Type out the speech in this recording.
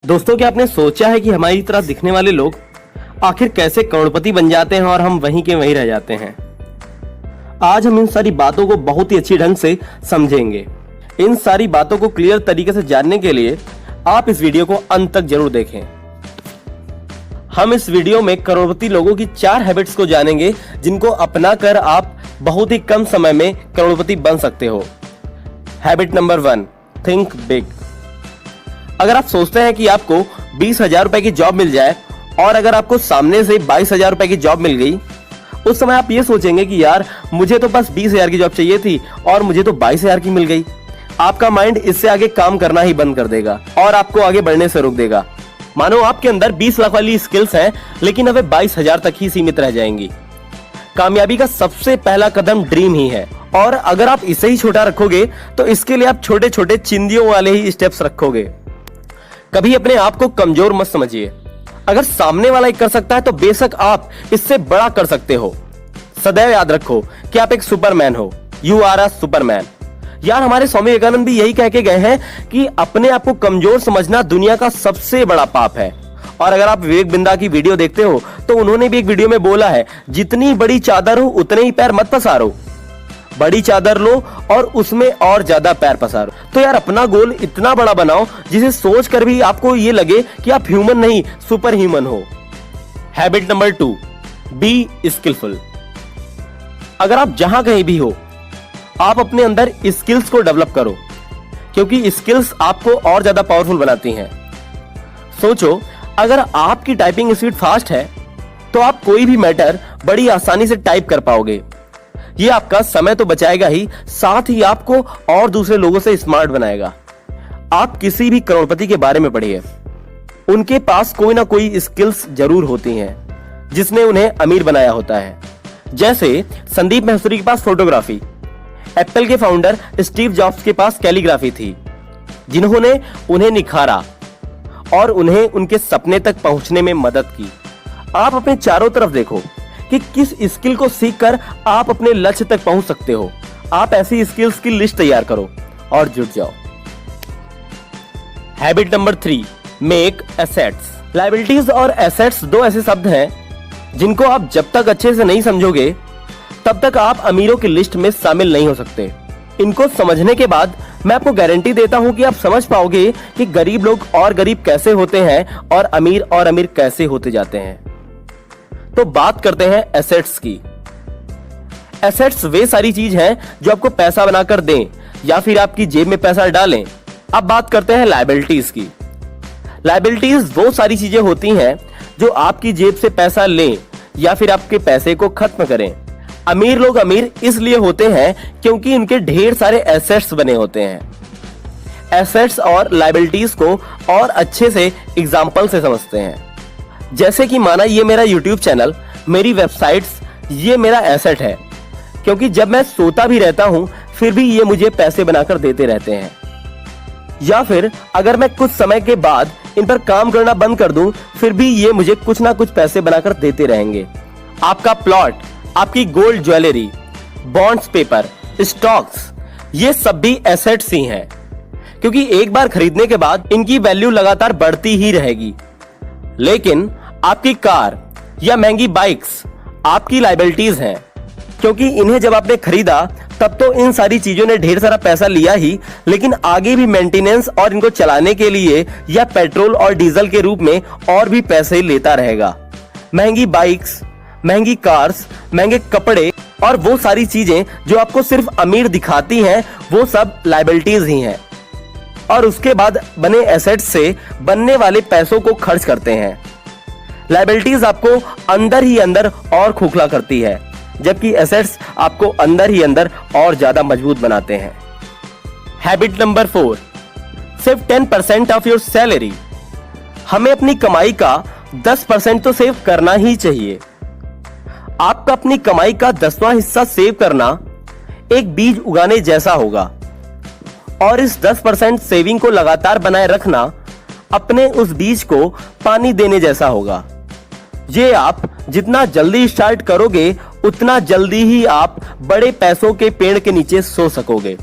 दोस्तों, क्या आपने सोचा है कि हमारी तरह दिखने वाले लोग आखिर कैसे करोड़पति बन जाते हैं और हम वहीं के वहीं रह जाते हैं। आज हम इन सारी बातों को बहुत ही अच्छी ढंग से समझेंगे। इन सारी बातों को क्लियर तरीके से जानने के लिए आप इस वीडियो को अंत तक जरूर देखें। हम इस वीडियो में करोड़पति लोगों की 4 हैबिट्स को जानेंगे जिनको अपनाकर आप बहुत ही कम समय में करोड़पति बन सकते हो। Habit number 1, think big. अगर आप सोचते हैं कि आपको 20,000 रुपए की जॉब मिल जाए और अगर आपको सामने से 22,000 रुपए की जॉब मिल गई, उस समय आप ये सोचेंगे कि यार मुझे तो बस 20,000 की जॉब चाहिए थी और मुझे तो 22,000 की मिल गई। आपका माइंड इससे आगे काम करना ही बंद कर देगा और आपको आगे बढ़ने से रोक देगा। मानो आपके अंदर 20 लाख वाली स्किल्स हैं, लेकिन अब 22,000 तक ही सीमित रह जाएंगी। कामयाबी का सबसे पहला कदम ड्रीम ही है, और अगर आप इसे ही छोटा रखोगे तो इसके लिए आप छोटे छोटे चिंदियों वाले ही स्टेप्स रखोगे। कभी अपने आप को कमजोर मत समझिए। अगर सामने वाला कर सकता है तो बेशक आप इससे बड़ा कर सकते हो। सदैव याद रखो कि आप एक सुपरमैन हो। You are a superman. यार, हमारे स्वामी विवेकानंद भी यही कह के गए हैं कि अपने आप को कमजोर समझना दुनिया का सबसे बड़ा पाप है। और अगर आप विवेक बिंदा की वीडियो देखते हो तो उन्होंने भी एक वीडियो में बोला है, जितनी बड़ी चादर हो उतने ही पैर मत पसारो, बड़ी चादर लो और उसमें और ज्यादा पैर पसारो। तो यार, अपना गोल इतना बड़ा बनाओ जिसे सोचकर भी आपको ये लगे कि आप ह्यूमन नहीं सुपर ह्यूमन हो। Habit number 2, be skilful. अगर आप जहां कहीं भी हो, आप अपने अंदर स्किल्स को डेवलप करो, क्योंकि स्किल्स आपको और ज्यादा पावरफुल बनाती हैं। सोचो, अगर आपकी टाइपिंग स्पीड फास्ट है तो आप कोई भी मैटर बड़ी आसानी से टाइप कर पाओगे। ये आपका समय तो बचाएगा ही, साथ ही आपको और दूसरे लोगों से स्मार्ट बनाएगा। आप किसी भी करोड़पति के बारे में पढ़िए, उनके पास कोई ना कोई स्किल्स जरूर होती हैं जिसने उन्हें अमीर बनाया होता है। जैसे संदीप महसूरी के पास फोटोग्राफी, एप्पल के फाउंडर स्टीव जॉब्स के पास कैलीग्राफी थी, जिन्होंने उन्हें निखारा और उन्हें उनके सपने तक पहुंचने में मदद की। आप अपने चारों तरफ देखो कि किस स्किल को सीखकर आप अपने लक्ष्य तक पहुंच सकते हो। आप ऐसी स्किल्स की लिस्ट तैयार करो और जुट जाओ। Habit number 3, make assets. Liabilities और एसेट्स 2 ऐसे शब्द हैं जिनको आप जब तक अच्छे से नहीं समझोगे तब तक आप अमीरों की लिस्ट में शामिल नहीं हो सकते। इनको समझने के बाद मैं आपको गारंटी देता हूं कि आप समझ पाओगे कि गरीब लोग और गरीब कैसे होते हैं और अमीर कैसे होते जाते हैं। तो बात करते हैं एसेट्स की। एसेट्स वे सारी चीज हैं जो आपको पैसा बनाकर दें या फिर आपकी जेब में पैसा डालें। अब बात करते हैं लायबिलिटीज की। लायबिलिटीज वो सारी चीजें होती हैं जो आपकी जेब से पैसा लें या फिर आपके पैसे को खत्म करें। अमीर लोग अमीर इसलिए होते हैं क्योंकि उनके ढेर सारे एसेट्स बने होते हैं। एसेट्स और लायबिलिटीज को और अच्छे से एग्जाम्पल से समझते हैं। जैसे कि माना ये मेरा YouTube चैनल, मेरी वेबसाइट्स, ये मेरा एसेट है, क्योंकि जब मैं सोता भी रहता हूं फिर भी ये मुझे पैसे बनाकर देते रहते हैं। या फिर अगर मैं कुछ समय के बाद इन पर काम करना बंद कर दूं फिर भी ये मुझे कुछ ना कुछ पैसे बनाकर देते रहेंगे। आपका प्लॉट, आपकी gold jewellery, bonds paper, stocks, ये सब भी एसेट्स ही हैं, क्योंकि एक बार खरीदने के बाद इनकी वैल्यू लगातार बढ़ती ही रहेगी। लेकिन आपकी कार या महंगी बाइक्स आपकी लायबिलिटीज हैं, क्योंकि इन्हें जब आपने खरीदा तब तो इन सारी चीजों ने ढेर सारा पैसा लिया ही, लेकिन आगे भी मेंटेनेंस और इनको चलाने के लिए या पेट्रोल और डीजल के रूप में और भी पैसे लेता रहेगा। महंगी बाइक्स, महंगी कार्स, महंगे कपड़े और वो सारी चीजें जो आपको सिर्फ अमीर दिखाती हैं, वो सब लायबिलिटीज ही हैं, और उसके बाद बने एसेट्स से बनने वाले पैसों को खर्च करते हैं। लायबिलिटीज आपको अंदर ही अंदर और खोखला करती है, जबकि एसेट्स आपको अंदर ही अंदर और ज्यादा मजबूत बनाते हैं। Habit number 4, save 10% of your salary. हमें अपनी कमाई का 10% तो सेव करना ही चाहिए। आपका अपनी कमाई का 10वां हिस्सा सेव करना एक बीज उगाने जैसा होगा, और इस 10% सेविंग को लगातार बनाए रखना अपने उस बीज को पानी देने जैसा होगा। ये आप जितना जल्दी स्टार्ट करोगे उतना जल्दी ही आप बड़े पैसों के पेड़ के नीचे सो सकोगे।